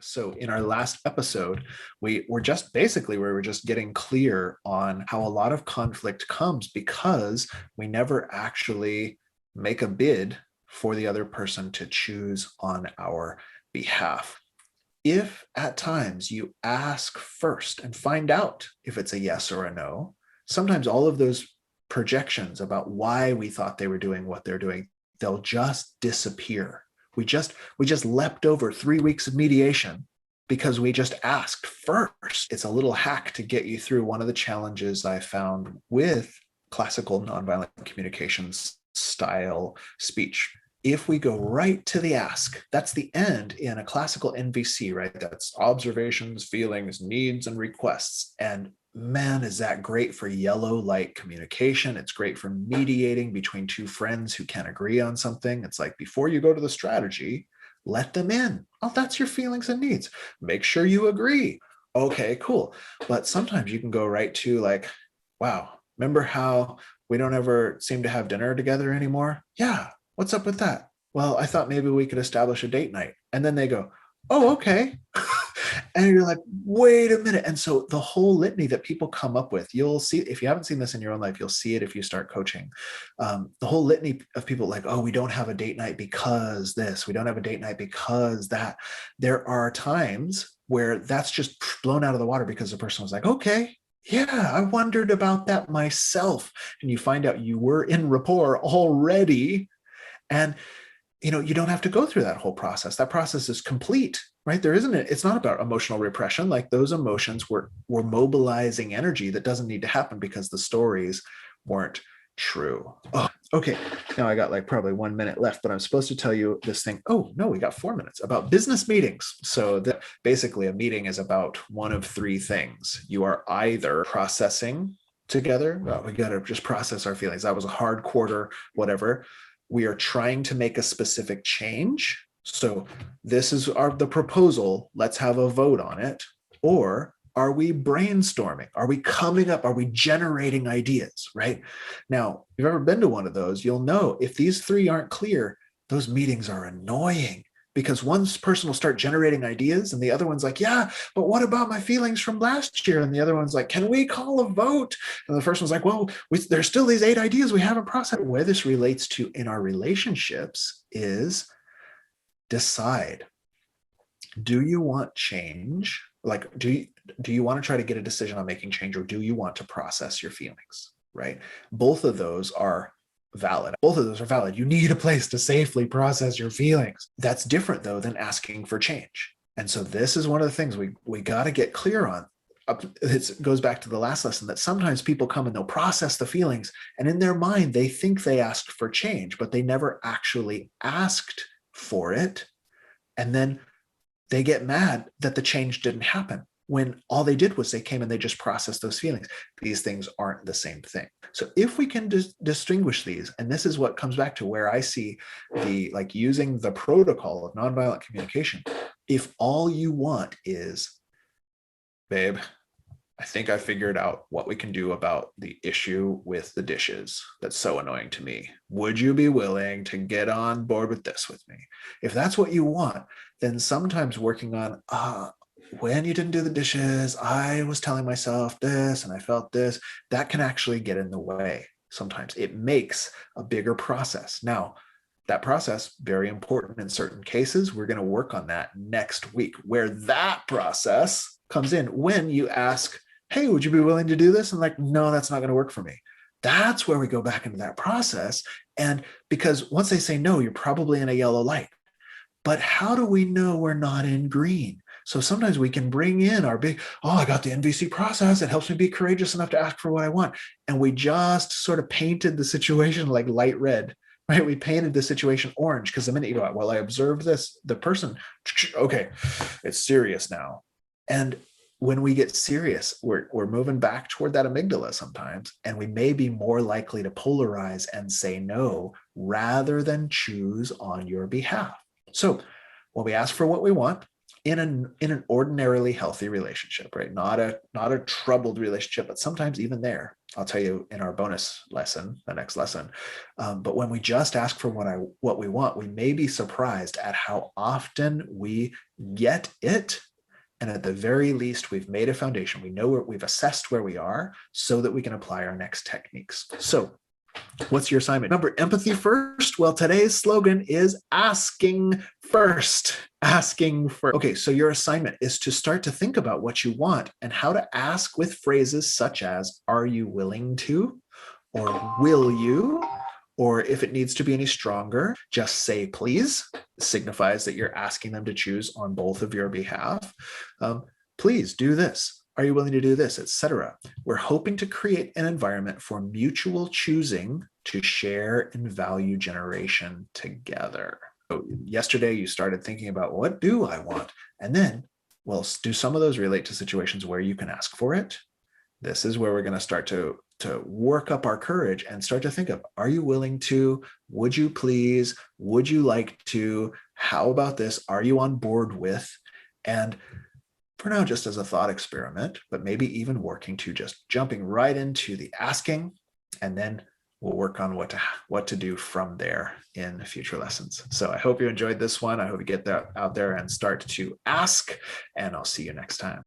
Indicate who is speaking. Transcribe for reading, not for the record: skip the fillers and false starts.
Speaker 1: So in our last episode, we were just getting clear on how a lot of conflict comes because we never actually make a bid for the other person to choose on our behalf. If at times you ask first and find out if it's a yes or a no, sometimes all of those projections about why we thought they were doing what they're doing, they'll just disappear. We just leapt over 3 weeks of mediation because we just asked first. It's a little hack to get you through one of the challenges I found with classical nonviolent communications style speech. If we go right to the ask, that's the end in a classical NVC, right? That's observations, feelings, needs, and requests. And man, is that great for yellow light communication. It's great for mediating between two friends who can't agree on something. It's like, before you go to the strategy, let them in. Oh, that's your feelings and needs. Make sure you agree. Okay, cool. But sometimes you can go right to like, wow, remember how we don't ever seem to have dinner together anymore? Yeah. What's up with that? Well, I thought maybe we could establish a date night. And then they go, oh, okay. And you're like, wait a minute. And so the whole litany that people come up with, you'll see, if you haven't seen this in your own life, you'll see it if you start coaching. The whole litany of people like, oh, we don't have a date night because this, we don't have a date night because that. There are times where that's just blown out of the water because the person was like, okay, yeah, I wondered about that myself. And you find out you were in rapport already. And you don't have to go through that whole process. That process is complete, right? There isn't it. It's not about emotional repression. Like those emotions were mobilizing energy that doesn't need to happen because the stories weren't true. Oh, okay. Now I got like probably 1 minute left, but I'm supposed to tell you this thing. Oh no, we got 4 minutes about business meetings. So basically a meeting is about one of three things. You are either processing together. Well, we got to just process our feelings. That was a hard quarter, whatever. We are trying to make a specific change. So this is the proposal. Let's have a vote on it. Or are we brainstorming? Are we coming up? Are we generating ideas, right? Now, if you've ever been to one of those, you'll know if these three aren't clear, those meetings are annoying because one person will start generating ideas and the other one's like, yeah, but what about my feelings from last year? And the other one's like, can we call a vote? And the first one's like, well, there's still these 8 ideas we haven't processed. Where this relates to in our relationships is decide. Do you want change? Like, do you want to try to get a decision on making change, or do you want to process your feelings, right? Both of those are valid. Both of those are valid. You need a place to safely process your feelings. That's different though than asking for change. And so this is one of the things we got to get clear on. It goes back to the last lesson that sometimes people come and they'll process the feelings, and in their mind they think they asked for change, but they never actually asked for it. And then they get mad that the change didn't happen, when all they did was they came and they just processed those feelings. These things aren't the same thing. So if we can distinguish these, and this is what comes back to where I see the like using the protocol of nonviolent communication. If all you want is, babe, I think I figured out what we can do about the issue with the dishes that's so annoying to me. Would you be willing to get on board with this with me? If that's what you want, then sometimes working on, when you didn't do the dishes, I was telling myself this and I felt this, that can actually get in the way. Sometimes it makes a bigger process. Now, that process, very important in certain cases. We're going to work on that next week, where that process comes in when you ask, hey, would you be willing to do this? And like, no, that's not going to work for me. That's where we go back into that process. And because once they say no, you're probably in a yellow light. But how do we know we're not in green? So sometimes we can bring in our big, I got the NVC process. It helps me be courageous enough to ask for what I want. And we just sort of painted the situation like light red, right? We painted the situation orange because the minute you go, well, I observed this, the person, okay, it's serious now. And when we get serious, we're moving back toward that amygdala sometimes, and we may be more likely to polarize and say no rather than choose on your behalf. So when we ask for what we want, in an ordinarily healthy relationship, right? Not a troubled relationship, but sometimes even there. I'll tell you in our bonus lesson, the next lesson. But when we just ask for what we want, we may be surprised at how often we get it. And at the very least, we've made a foundation. We know we've assessed where we are so that we can apply our next techniques. So what's your assignment? Remember, empathy first. Well, today's slogan is asking first. Asking first. Okay, so your assignment is to start to think about what you want and how to ask with phrases such as, are you willing to? Or will you? Or if it needs to be any stronger, just say please. It signifies that you're asking them to choose on both of your behalf. Please do this. Are you willing to do this, etc.? We're hoping to create an environment for mutual choosing to share and value generation together. So yesterday, you started thinking about what do I want? And then, well, do some of those relate to situations where you can ask for it? This is where we're going to start to work up our courage and start to think of, are you willing to? Would you please? Would you like to? How about this? Are you on board with? And for now, just as a thought experiment, but maybe even working to just jumping right into the asking, and then we'll work on what to do from there in future lessons. So I hope you enjoyed this one. I hope you get that out there and start to ask, and I'll see you next time.